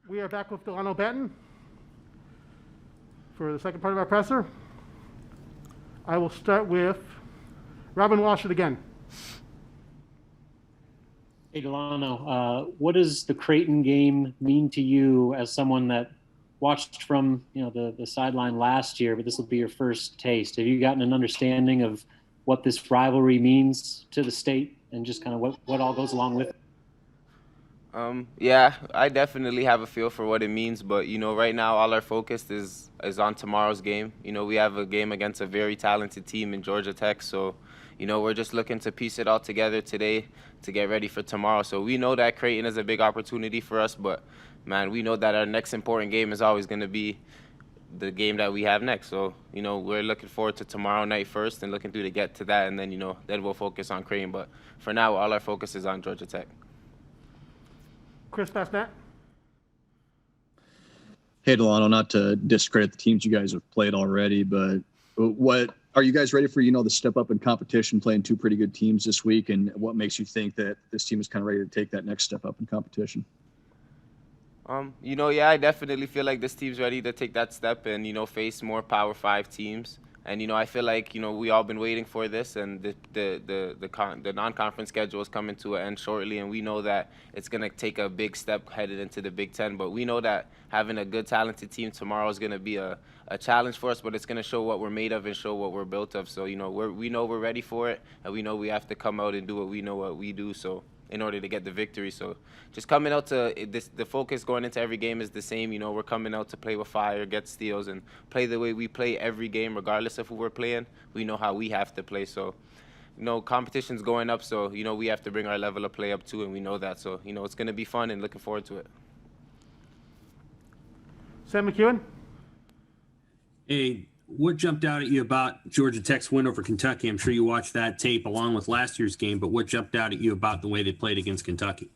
We are back with Dalano Banton for the second part of our presser. I will start with Robin Washut again. Hey, Delano, what does the Creighton game mean to you as someone that watched from the sideline last year, but this will be your first taste? Have you gotten an understanding of what this rivalry means to the state and just kind of what all goes along with it? Yeah, I definitely have a feel for what it means, but right now all our focus is on tomorrow's game. We have a game against a very talented team in Georgia Tech, so we're just looking to piece it all together today to get ready for tomorrow. So we know that Creighton is a big opportunity for us, but man, we know that our next important game is always going to be the game that we have next. So we're looking forward to tomorrow night first and looking through to get to that, and then then we'll focus on Creighton. But for now, all our focus is on Georgia Tech. Chris Basnett. Hey, Delano, not to discredit the teams you guys have played already, but what are you guys ready for, the step up in competition, playing two pretty good teams this week, and what makes you think that this team is kind of ready to take that next step up in competition? Yeah, I definitely feel like this team's ready to take that step and, face more Power 5 teams. And, I feel like, we all been waiting for this, and the non-conference schedule is coming to an end shortly, and we know that it's going to take a big step headed into the Big Ten. But we know that having a good, talented team tomorrow is going to be a challenge for us, but it's going to show what we're made of and show what we're built of. So, we know we're ready for it, and we know we have to come out and do what we know what we do. So, in order to get the victory. So just coming out to this, the focus going into every game is the same. We're coming out to play with fire, get steals, and play the way we play every game, regardless of who we're playing. We know how we have to play. So, competition's going up, so, we have to bring our level of play up too, and we know that. So, it's going to be fun and looking forward to it. Sam McEwen. Hey, what jumped out at you about Georgia Tech's win over Kentucky? I'm sure you watched that tape along with last year's game, but what jumped out at you about the way they played against Kentucky?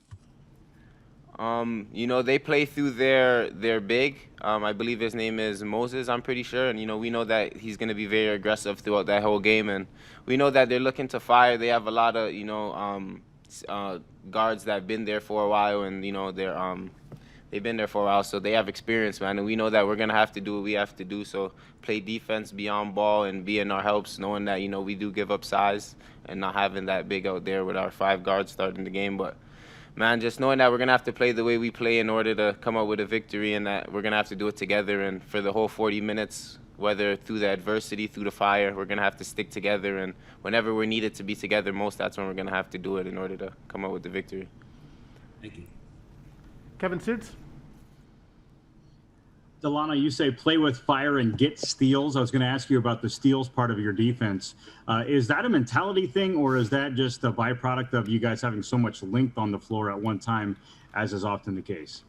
They play through their big. I believe his name is Moses, I'm pretty sure. And, we know that he's going to be very aggressive throughout that whole game. And we know that they're looking to fire. They have a lot of, guards that have been there for a while, and, they've been there for a while, so they have experience, man. And we know that we're going to have to do what we have to do. So play defense beyond ball and be in our helps, knowing that, we do give up size and not having that big out there with our 5 guards starting the game. But, man, just knowing that we're going to have to play the way we play in order to come out with a victory, and that we're going to have to do it together. And for the whole 40 minutes, whether through the adversity, through the fire, we're going to have to stick together. And whenever we're needed to be together most, that's when we're going to have to do it in order to come out with the victory. Thank you. Kevin Suits. Delano, you say play with fire and get steals. I was going to ask you about the steals part of your defense. Is that a mentality thing, or is that just a byproduct of you guys having so much length on the floor at one time, as is often the case?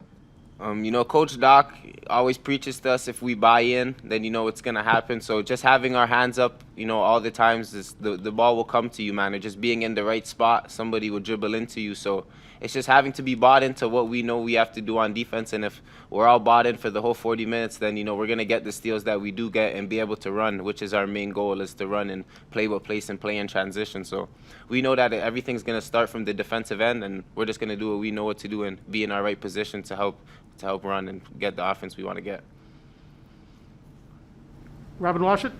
Coach Doc always preaches to us, if we buy in, then it's going to happen. So just having our hands up, all the times, the ball will come to you, man. Or just being in the right spot, somebody will dribble into you. So it's just having to be bought into what we know we have to do on defense. And if we're all bought in for the whole 40 minutes, then, we're going to get the steals that we do get and be able to run, which is our main goal, is to run and play with place and play in transition. So we know that everything's going to start from the defensive end, and we're just going to do what we know what to do and be in our right position to help run and get the offense we want to get. Robin Washut.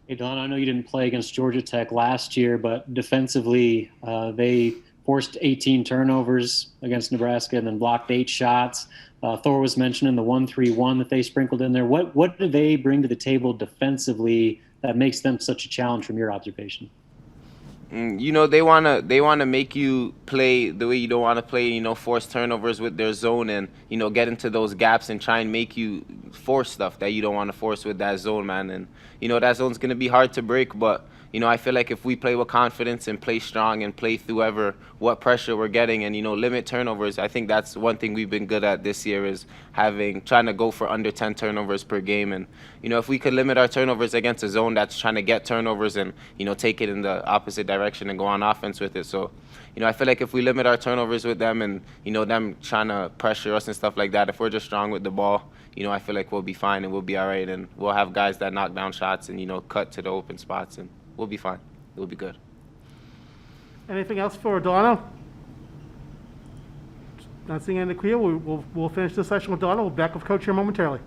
Hey, Don, I know you didn't play against Georgia Tech last year, but defensively, they forced 18 turnovers against Nebraska and then blocked 8 shots. Thor was mentioning the 1-3-1 that they sprinkled in there. What do they bring to the table defensively that makes them such a challenge from your observation? They wanna make you play the way you don't want to play. Force turnovers with their zone, and get into those gaps and try and make you force stuff that you don't want to force with that zone, man. And that zone's gonna be hard to break, but I feel like if we play with confidence and play strong and play through what pressure we're getting, and limit turnovers, I think that's one thing we've been good at this year, is trying to go for under 10 turnovers per game. And if we could limit our turnovers against a zone that's trying to get turnovers and take it in the opposite direction and go on offense with it. So I feel like if we limit our turnovers with them and them trying to pressure us and stuff like that, if we're just strong with the ball, I feel like we'll be fine and we'll be all right, and we'll have guys that knock down shots and cut to the open spots, and we'll be fine. We'll be good. Anything else for Dalano? Not seeing any clear, we'll finish this session with Dalano. We'll be back with Coach here momentarily.